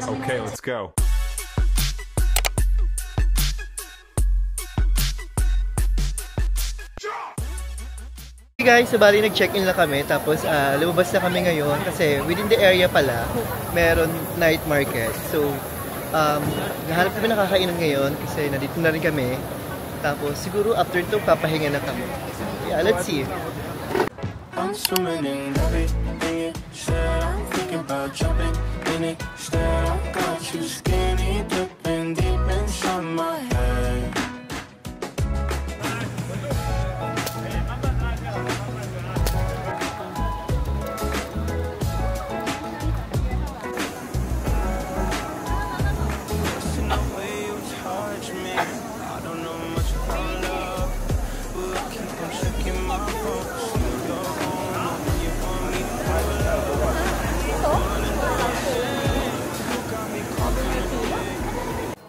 Okay, let's go. Hey guys, so bali nag-check-in lang kami tapos lumabas na kami ngayon kasi within the area pala meron night market. So nahanap kami nakakainan ngayon kasi nandito na rin kami. Tapos siguro after ito papahinga na kami. Yeah, let's see. I'm swimming in everything you said. I'm thinking about jumping in it. Instead I got you skinny dipping deep inside my head.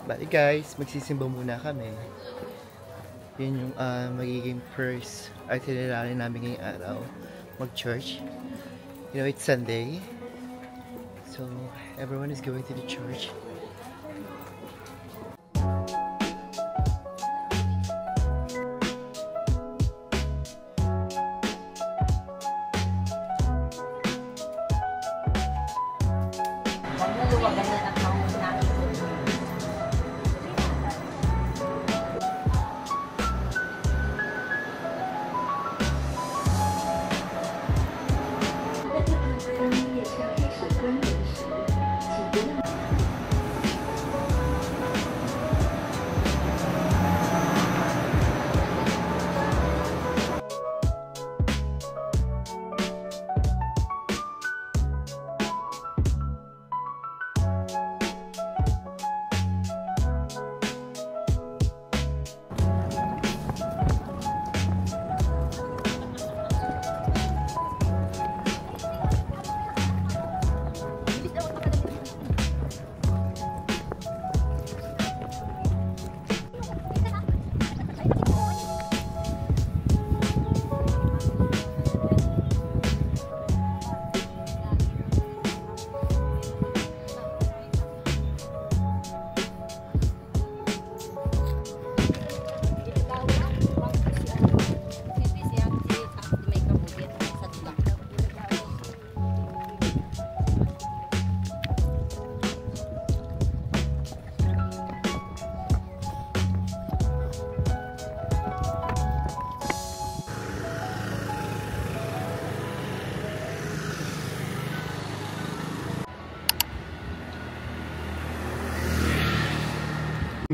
Bali guys, magsisimba muna kami. Yun yung magiging first itinerary namin ngayong araw. Mag-church. You know, it's Sunday. So, everyone is going to the church.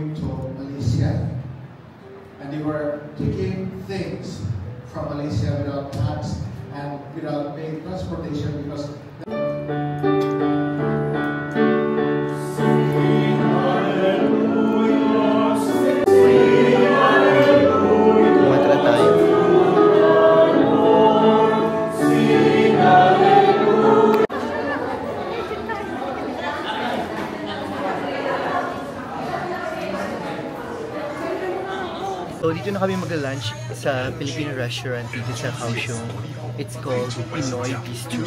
To Malaysia, and they were taking things from Malaysia without tax and without paying transportation because So dito na kami magla-lunch sa Filipino restaurant dito sa Kaohsiung. It's called Pinoy Bistro.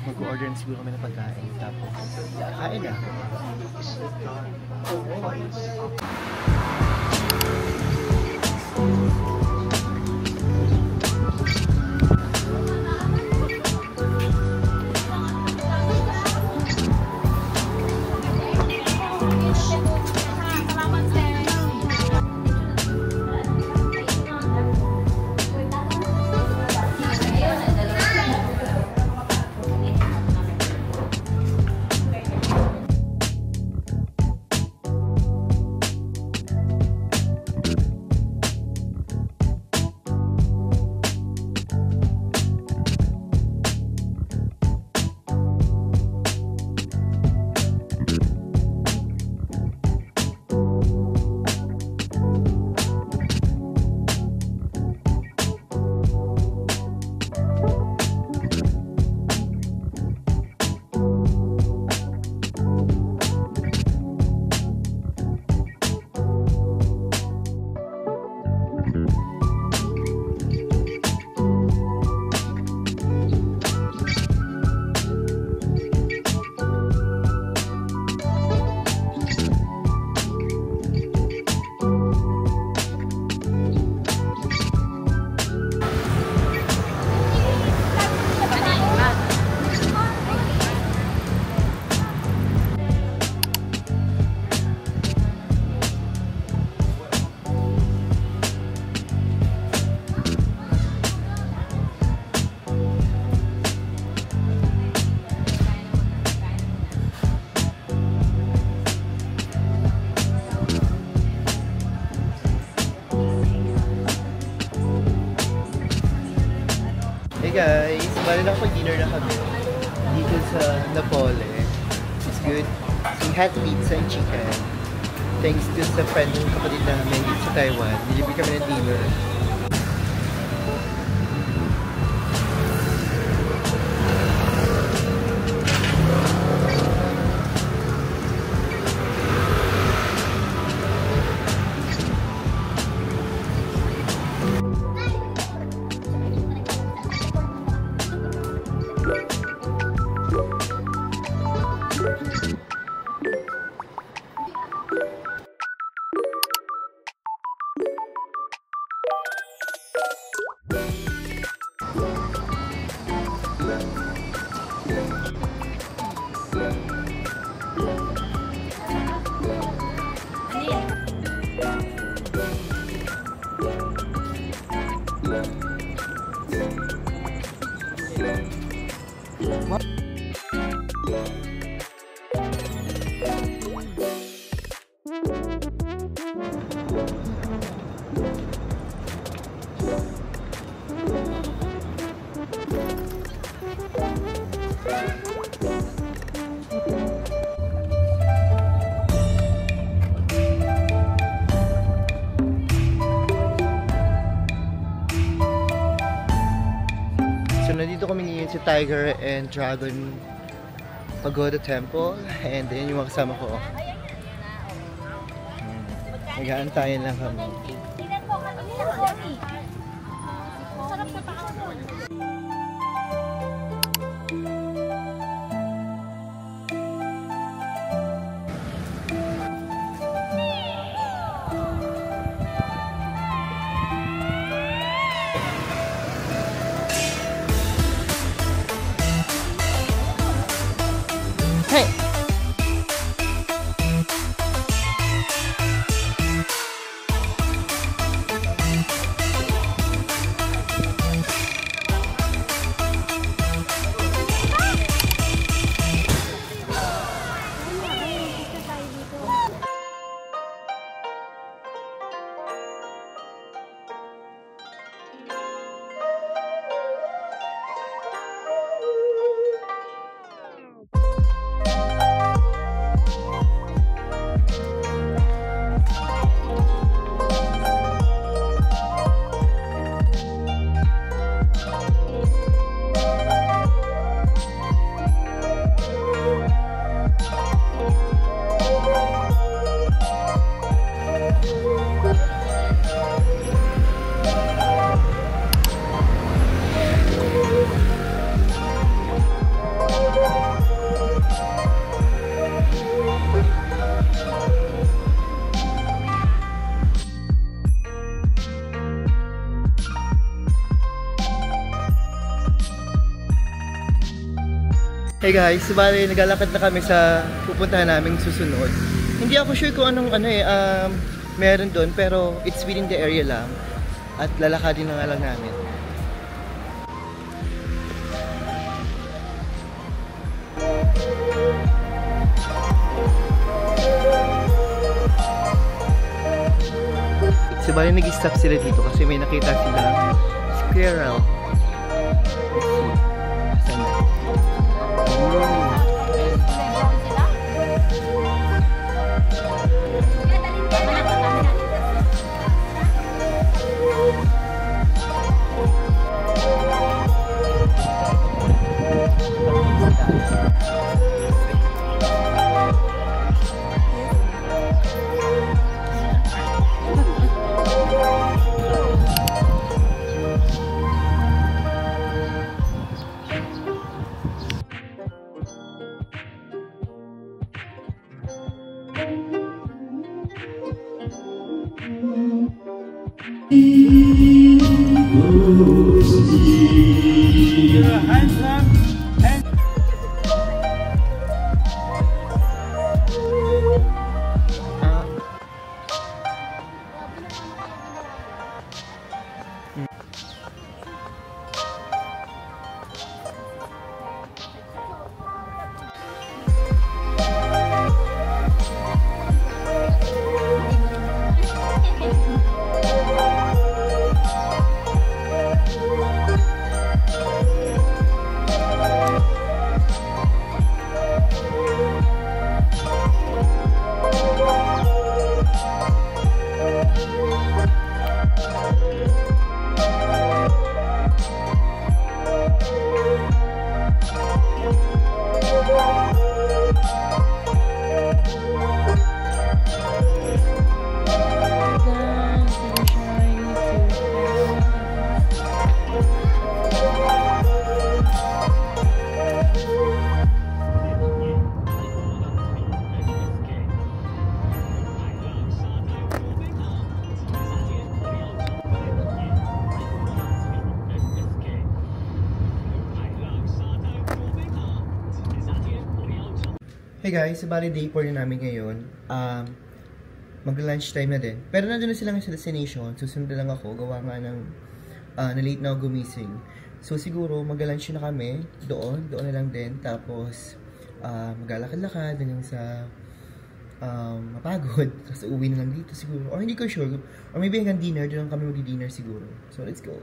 Mag-order na siguro kami ng pagkain. Tapos, kain na. nakapag-dinner na kami dito sa Napoli. It's good. We had pizza and chicken. Thanks to sa friend ng kapatid namin dito sa Taiwan. Nilibre kami ng dinner. So nandito kami ngayon sa Tiger and Dragon Pagoda Temple, and then yung mga kasama ko. Nag-aantayan lang kami. Tingnan po kami sa Bonnie. Sarap sa paa mo. Hey! Hey guys, bali naglalakad na kami sa pupuntahan naming susunod. Hindi ako sure kung anong meron doon, pero it's within the area lang. At lalakadin na nga lang namin. So bali nag-stop sila dito kasi may nakita silang squirrel. Let's see. Saan na? Hey guys, bali day 4 na namin ngayon. Mag-lunch time na din. Pero nandun na sila sa destination. Susunod lang ako. Gawa nga ng na-late na ako gumising. So siguro mag-lunch na kami doon. Doon na lang din. Tapos maglalakad-lakad hanggang sa mapagod. Tapos uwi na lang dito siguro. Or hindi ko sure. Or maybe hanggang dinner. Doon kami mag-dinner siguro. So let's go.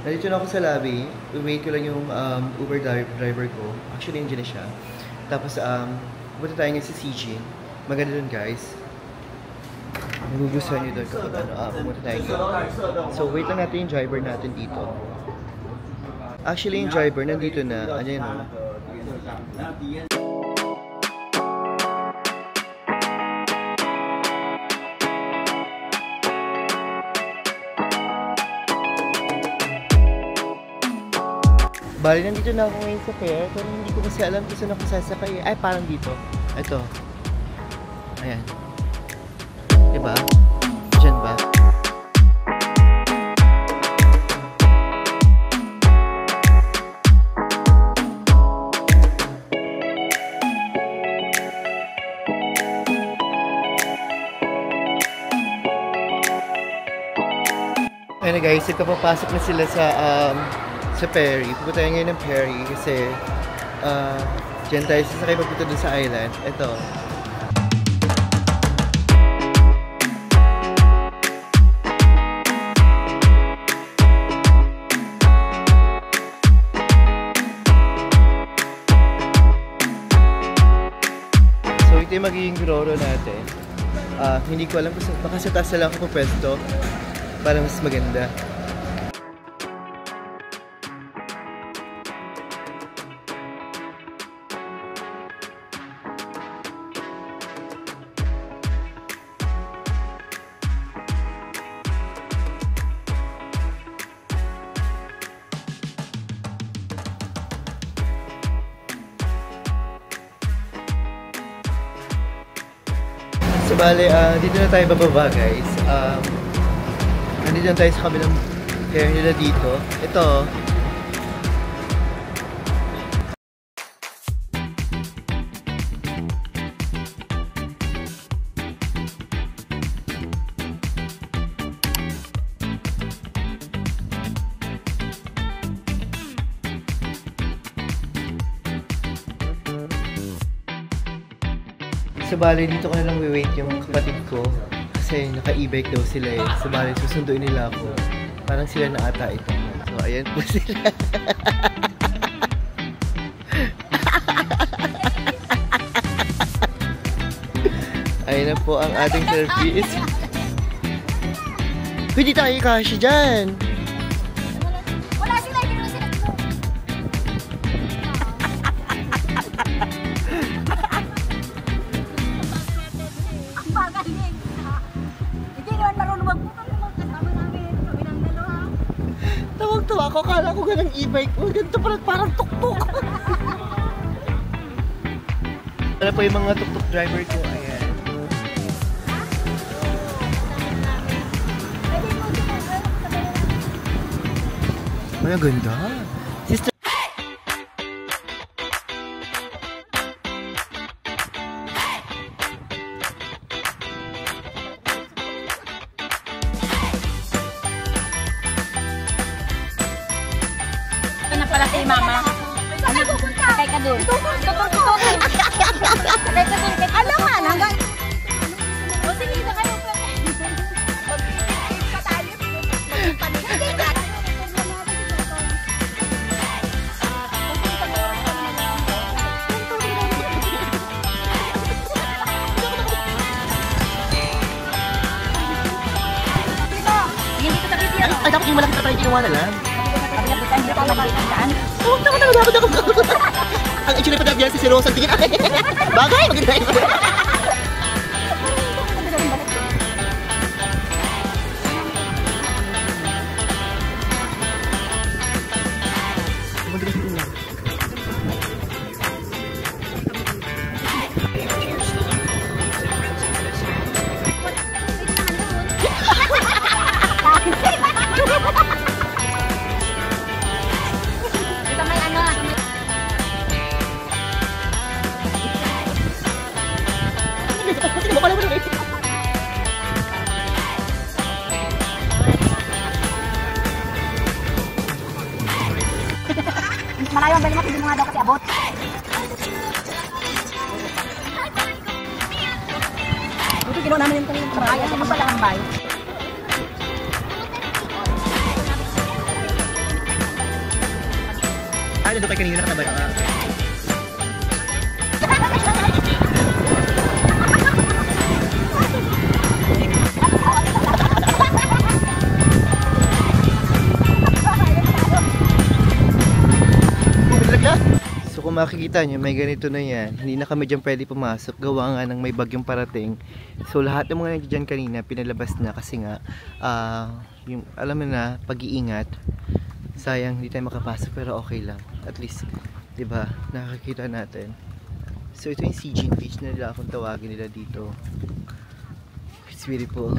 Nandito na ako sa lobby. Wait ko lang yung Uber driver ko. Actually, nandiyan na siya. Tapos, punta tayo nga sa CG. Maganda dun, guys. Magugustuhan nyo dun kapag pumunta tayo nga. So, wait lang natin yung driver natin dito. Actually, yung driver nandito na. Ano yun, no? Bali, nandito na ako ngayon sa fair, pero hindi ko kasi alam kung saan ako sasakay. Ay, parang dito. Ito. Ayan. Diba? Diyan ba? Ayan na guys, papapasok na sila sa ferry. Pupunta tayo ngayon ng ferry kasi dyan tayo sasakay papunta dun sa island. Ito. So ito yung magiging groro natin. Hindi ko alam kung baka sa taas na lang ako pwesto para mas maganda. So bale, dito na tayo bababa guys. Nandito na tayo sa kabilang fair nila dito. Ito. So bale, dito ko na lang wait yung kapatid ko kasi naka-e-bike daw sila eh. So bale, susunduin nila ako. Parang sila na ata ito. So ayan po sila. Ayan na po ang ating service. Pwede tayo kasi dyan. Wala sila, hindi mo sila. Ang magaling. Hindi naman marunong magputol ng mga kasama namin. Kami ng dalawa. Tawag-tawa ako. Kala ko ganang e-bike ko. Ganito parang tuk-tuk. Ano po yung mga tuk-tuk driver ko? Ayan. Ay, ang ganda. Sister. Ito na pala si Mama. Saan ka pupunta? Sakay ka dun. Tutur. Sakay ka dun. Alam nga, hanggang... O sige, na kayo. Mag-isip pa tayo. Ay, dapat yung malaki na tayo ginawa na lang. Takot. Ang itsura pa na si Rose ang tingin. Bagay, maganda yun. Malayo ang bali mo, hindi mo nga daw kasi abot. Ito ginawa namin yung kanina trabaho. Kasi mo pala ang bay. Ano doon kayo kanina nakabay ka? So kung makikita nyo, may ganito na yan. Hindi na kami dyan pwede pumasok. Gawa nga ng may bagyong parating. So lahat ng mga nandiyan kanina, pinalabas na kasi nga, yung, alam mo na, pag-iingat. Sayang, hindi tayo makapasok pero okay lang. At least, diba, nakakita natin. So ito yung Sijin Beach na nila kung tawagin nila dito. It's beautiful.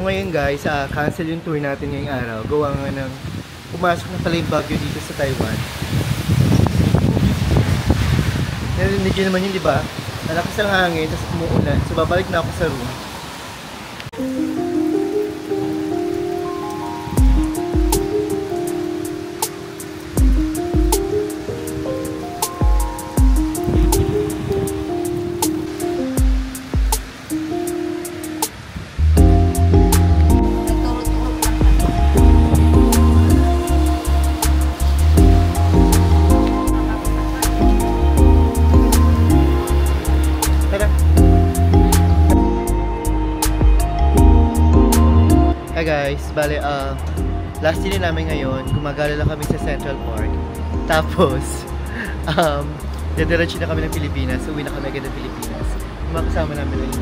Ngayon guys, cancel yung tour natin ngayong araw. Gawa nga ng pumasok na pala yung bagyo dito sa Taiwan. Narinig nyo naman yun, di ba? Nalakas ang hangin, tapos umuulan. So babalik na ako sa room. Hi guys, bale, last day namin ngayon, gumagala lang kami sa Central Park. Tapos, dadiretso na kami ng Pilipinas, uwi na kami agad ng Pilipinas. Yung mga kasama namin ay